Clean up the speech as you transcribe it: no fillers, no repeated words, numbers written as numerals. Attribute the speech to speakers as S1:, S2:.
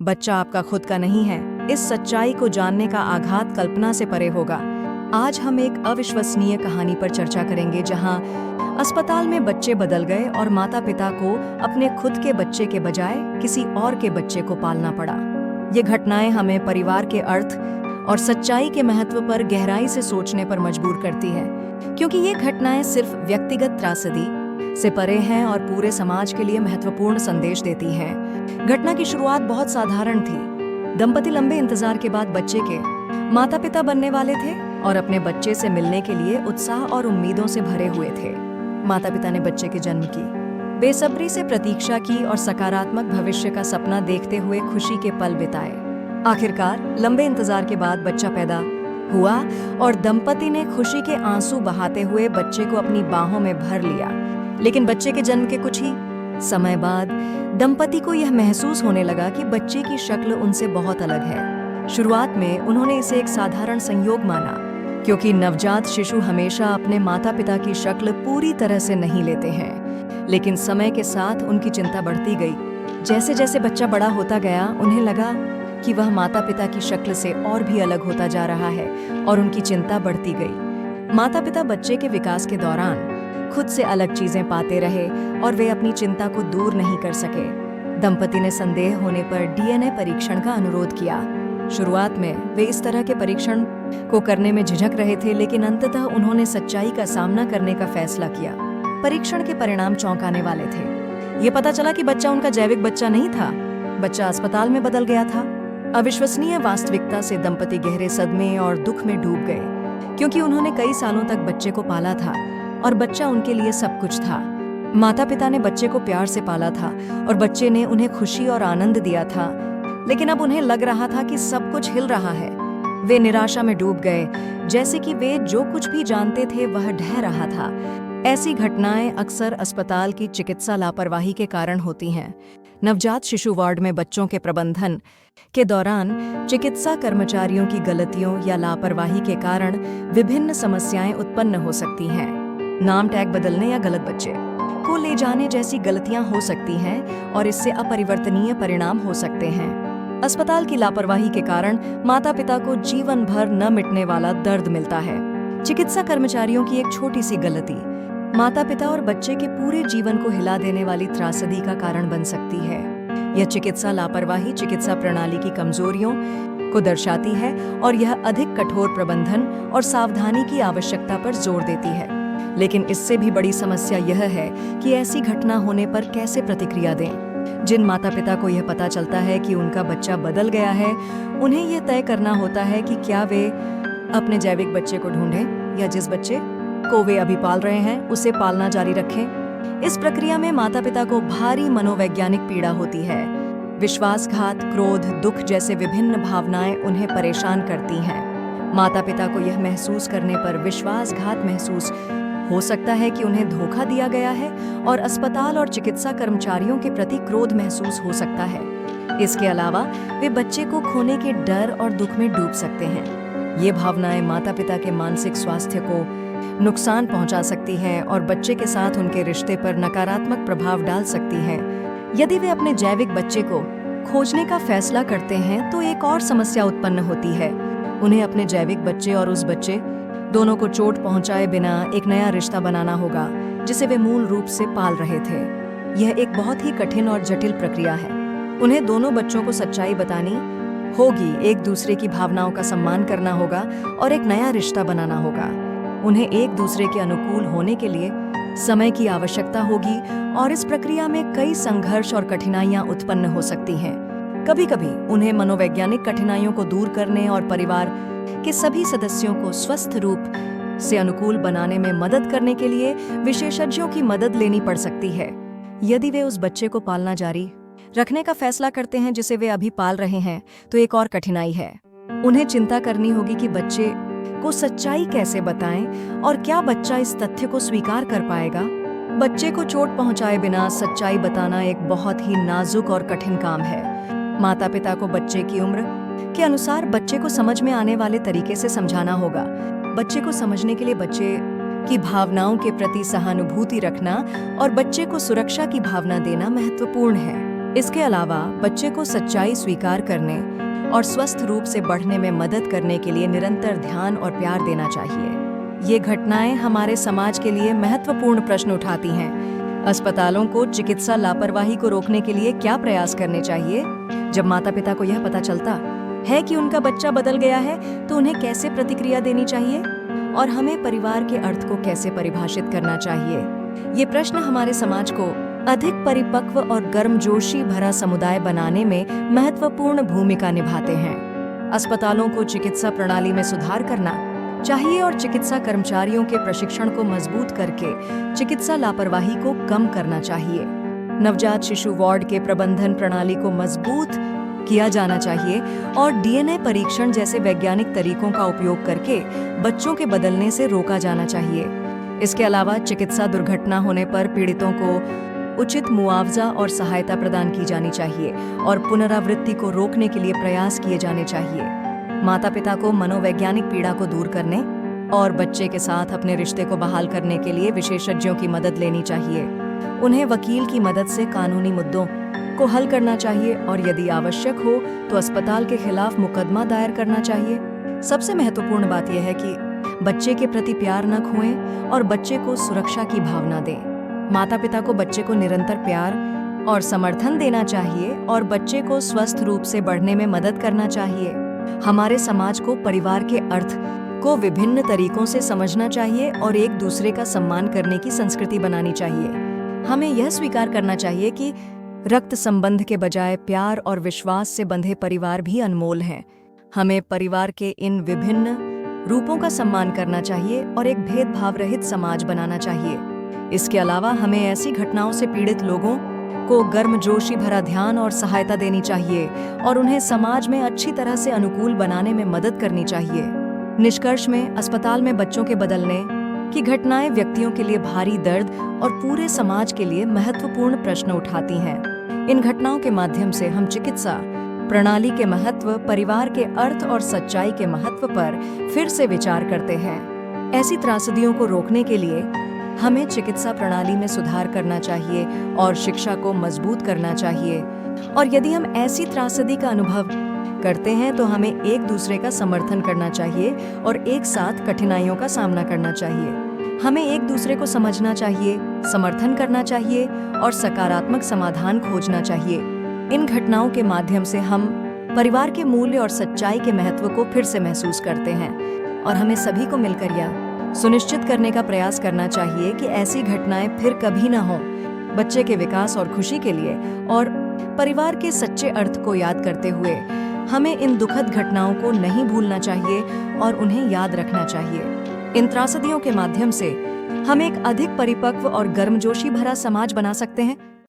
S1: बच्चा आपका खुद का नहीं है। इस सच्चाई को जानने का आघात कल्पना से परे होगा। आज हम एक अविश्वसनीय कहानी पर चर्चा करेंगे जहां अस्पताल में बच्चे बदल गए और माता पिता को अपने खुद के बच्चे के बजाय किसी और के बच्चे को पालना पड़ा। ये घटनाएं हमें परिवार के अर्थ और सच्चाई के महत्व पर गहराई से सोचने पर मजबूर करती है, क्योंकि ये घटनाएं सिर्फ व्यक्तिगत त्रासदी से परे हैं और पूरे समाज के लिए महत्वपूर्ण संदेश देती हैं। घटना की शुरुआत बहुत साधारण थी। दंपति लंबे इंतजार के बाद बच्चे के माता पिता बनने वाले थे और अपने बच्चे से मिलने के लिए उत्साह और उम्मीदों से भरे हुए थे। माता पिता ने बच्चे के जन्म की बेसब्री से प्रतीक्षा की और सकारात्मक भविष्य का सपना देखते हुए खुशी के पल बिताए। आखिरकार लंबे इंतजार के बाद बच्चा पैदा हुआ और दंपति ने खुशी के आंसू बहाते हुए बच्चे को अपनी बाहों में भर लिया। लेकिन बच्चे के जन्म के कुछ ही समय बाद दंपति को यह महसूस होने लगा कि बच्चे की शक्ल उनसे बहुत अलग है। शुरुआत में उन्होंने इसे एक साधारण संयोग माना, क्योंकि नवजात शिशु हमेशा अपने माता पिता की शक्ल पूरी तरह से नहीं लेते हैं। लेकिन समय के साथ उनकी चिंता बढ़ती गई। जैसे जैसे बच्चा बड़ा होता गया, उन्हें लगा कि वह माता पिता की शक्ल से और भी अलग होता जा रहा है और उनकी चिंता बढ़ती गई। माता पिता बच्चे के विकास के दौरान खुद से अलग चीजें पाते रहे और वे अपनी चिंता को दूर नहीं कर सके। दंपति ने संदेह होने पर डीएनए परीक्षण का अनुरोध किया। शुरुआत में वे इस तरह के परीक्षण को करने में झिझक रहे थे, लेकिन अंततः उन्होंने सच्चाई का सामना करने का फैसला किया। परीक्षण के परिणाम चौंकाने वाले थे। ये पता चला कि बच्चा उनका जैविक बच्चा नहीं था, बच्चा अस्पताल में बदल गया था। अविश्वसनीय वास्तविकता से दंपति गहरे सदमे और दुख में डूब गए, क्योंकि उन्होंने कई सालों तक बच्चे को पाला था और बच्चा उनके लिए सब कुछ था। माता पिता ने बच्चे को प्यार से पाला था और बच्चे ने उन्हें खुशी और आनंद दिया था, लेकिन अब उन्हें लग रहा था कि सब कुछ हिल रहा है। वे निराशा में डूब गए, जैसे कि वे जो कुछ भी जानते थे वह ढह रहा था। ऐसी घटनाएं अक्सर अस्पताल की चिकित्सा लापरवाही के कारण होती हैं। नवजात शिशु वार्ड में बच्चों के प्रबंधन के दौरान चिकित्सा कर्मचारियों की गलतियों या लापरवाही के कारण विभिन्न समस्याएं उत्पन्न हो सकती हैं। नाम टैग बदलने या गलत बच्चे को ले जाने जैसी गलतियां हो सकती हैं और इससे अपरिवर्तनीय परिणाम हो सकते हैं। अस्पताल की लापरवाही के कारण माता पिता को जीवन भर न मिटने वाला दर्द मिलता है। चिकित्सा कर्मचारियों की एक छोटी सी गलती माता पिता और बच्चे के पूरे जीवन को हिला देने वाली त्रासदी का कारण बन सकती है। यह चिकित्सा लापरवाही चिकित्सा प्रणाली की कमजोरियों को दर्शाती है और यह अधिक कठोर प्रबंधन और सावधानी की आवश्यकता पर जोर देती है। लेकिन इससे भी बड़ी समस्या यह है कि ऐसी घटना होने पर कैसे प्रतिक्रिया दें। जिन माता पिता को यह पता चलता है कि उनका बच्चा बदल गया है, उन्हें यह तय करना होता है कि क्या वे अपने जैविक बच्चे को ढूंढें या जिस बच्चे को वे अभी पाल रहे हैं उसे पालना जारी रखें। इस प्रक्रिया में माता पिता को भारी मनोवैज्ञानिक पीड़ा होती है। विश्वासघात, क्रोध, दुख जैसे विभिन्न भावनाएं उन्हें परेशान करती हैं। माता पिता को यह महसूस करने पर विश्वासघात महसूस हो सकता है कि उन्हें धोखा दिया गया है और अस्पताल और चिकित्सा कर्मचारियों के प्रति क्रोध महसूस हो सकता है। इसके अलावा वे बच्चे को खोने के डर और दुख में डूब सकते हैं। ये भावनाएं माता पिता के मानसिक स्वास्थ्य को नुकसान पहुंचा सकती हैं और बच्चे के साथ उनके रिश्ते पर नकारात्मक प्रभाव डाल सकती हैं। यदि वे अपने जैविक बच्चे को खोजने का फैसला करते हैं तो एक और समस्या उत्पन्न होती है। उन्हें अपने जैविक बच्चे और उस बच्चे दोनों को चोट पहुंचाए बिना एक नया रिश्ता बनाना होगा जिसे वे मूल रूप से पाल रहे थे। यह एक बहुत ही कठिन और जटिल प्रक्रिया है। उन्हें दोनों बच्चों को सच्चाई बतानी होगी, एक दूसरे की भावनाओं का सम्मान करना होगा और एक नया रिश्ता बनाना होगा। उन्हें एक दूसरे के अनुकूल होने के लिए समय की आवश्यकता होगी और इस प्रक्रिया में कई संघर्ष और कठिनाइयां उत्पन्न हो सकती हैं। कभी-कभी उन्हें मनोवैज्ञानिक कठिनाइयों को दूर करने और परिवार के सभी सदस्यों को स्वस्थ रूप से अनुकूल बनाने में मदद करने के लिए विशेषज्ञों की मदद लेनी पड़ सकती है। यदि वे उस बच्चे को पालना जारी रखने का फैसला करते हैं जिसे वे अभी पाल रहे हैं, तो एक और कठिनाई है। उन्हें चिंता करनी होगी कि बच्चे को सच्चाई कैसे बताएं और क्या बच्चा इस तथ्य को स्वीकार कर पाएगा। बच्चे को चोट पहुंचाए बिना सच्चाई बताना एक बहुत ही नाजुक और कठिन काम है। माता पिता को बच्चे की उम्र के अनुसार बच्चे को समझ में आने वाले तरीके से समझाना होगा। बच्चे को समझने के लिए बच्चे की भावनाओं के प्रति सहानुभूति रखना और बच्चे को सुरक्षा की भावना देना महत्वपूर्ण है। इसके अलावा बच्चे को सच्चाई स्वीकार करने और स्वस्थ रूप से बढ़ने में मदद करने के लिए निरंतर ध्यान और प्यार देना चाहिए। ये घटनाएं हमारे समाज के लिए महत्वपूर्ण प्रश्न उठाती हैं। अस्पतालों को चिकित्सा लापरवाही को रोकने के लिए क्या प्रयास करने चाहिए? जब माता पिता को यह पता चलता है कि उनका बच्चा बदल गया है, तो उन्हें कैसे प्रतिक्रिया देनी चाहिए और हमें परिवार के अर्थ को कैसे परिभाषित करना चाहिए? ये प्रश्न हमारे समाज को अधिक परिपक्व और गर्मजोशी भरा समुदाय बनाने में महत्वपूर्ण भूमिका निभाते हैं। अस्पतालों को चिकित्सा प्रणाली में सुधार करना चाहिए और चिकित्सा कर्मचारियों के प्रशिक्षण को मजबूत करके चिकित्सा लापरवाही को कम करना चाहिए। नवजात शिशु वार्ड के प्रबंधन प्रणाली को मजबूत किया जाना चाहिए और डीएनए परीक्षण जैसे वैज्ञानिक तरीकों का उपयोग करके बच्चों के बदलने से रोका जाना चाहिए। इसके अलावा चिकित्सा दुर्घटना होने पर पीड़ितों को उचित मुआवजा और सहायता प्रदान की जानी चाहिए और पुनरावृत्ति को रोकने के लिए प्रयास किए जाने चाहिए। माता पिता को मनोवैज्ञानिक पीड़ा को दूर करने और बच्चे के साथ अपने रिश्ते को बहाल करने के लिए विशेषज्ञों की मदद लेनी चाहिए। उन्हें वकील की मदद से कानूनी मुद्दों को हल करना चाहिए और यदि आवश्यक हो तो अस्पताल के खिलाफ मुकदमा दायर करना चाहिए। सबसे महत्वपूर्ण बात यह है कि बच्चे के प्रति प्यार न खोएं और बच्चे को सुरक्षा की भावना दें। माता पिता को बच्चे को निरंतर प्यार और समर्थन देना चाहिए और बच्चे को स्वस्थ रूप से बढ़ने में मदद करना चाहिए। हमारे समाज को परिवार के अर्थ को विभिन्न तरीकों से समझना चाहिए और एक दूसरे का सम्मान करने की संस्कृति बनानी चाहिए। हमें यह स्वीकार करना चाहिए कि रक्त संबंध के बजाय प्यार और विश्वास से बंधे परिवार भी अनमोल हैं। हमें परिवार के इन विभिन्न रूपों का सम्मान करना चाहिए और एक भेदभाव रहित समाज बनाना चाहिए। इसके अलावा हमें ऐसी घटनाओं से पीड़ित लोगों को गर्मजोशी भरा ध्यान और सहायता देनी चाहिए और उन्हें समाज में अच्छी तरह से अनुकूल बनाने में मदद करनी चाहिए। निष्कर्ष में, अस्पताल में बच्चों के बदलने की घटनाएं व्यक्तियों के लिए भारी दर्द और पूरे समाज के लिए महत्वपूर्ण प्रश्न उठाती हैं। इन घटनाओं के माध्यम से हम चिकित्सा प्रणाली के महत्व, परिवार के अर्थ और सच्चाई के महत्व पर फिर से विचार करते हैं। ऐसी त्रासदियों को रोकने के लिए हमें चिकित्सा प्रणाली में सुधार करना चाहिए और शिक्षा को मजबूत करना चाहिए। और यदि हम ऐसी त्रासदी का अनुभव करते हैं तो हमें एक दूसरे का समर्थन करना चाहिए और एक साथ कठिनाइयों का सामना करना चाहिए। हमें एक दूसरे को समझना चाहिए, समर्थन करना चाहिए और सकारात्मक समाधान खोजना चाहिए। इन घटनाओं के माध्यम से हम परिवार के मूल्य और सच्चाई के महत्व को फिर से महसूस करते हैं और हमें सभी को मिलकर यह सुनिश्चित करने का प्रयास करना चाहिए कि ऐसी घटनाएं फिर कभी न हों। बच्चे के विकास और खुशी के लिए और परिवार के सच्चे अर्थ को याद करते हुए हमें इन दुखद घटनाओं को नहीं भूलना चाहिए और उन्हें याद रखना चाहिए। इन त्रासदियों के माध्यम से हम एक अधिक परिपक्व और गर्मजोशी भरा समाज बना सकते हैं।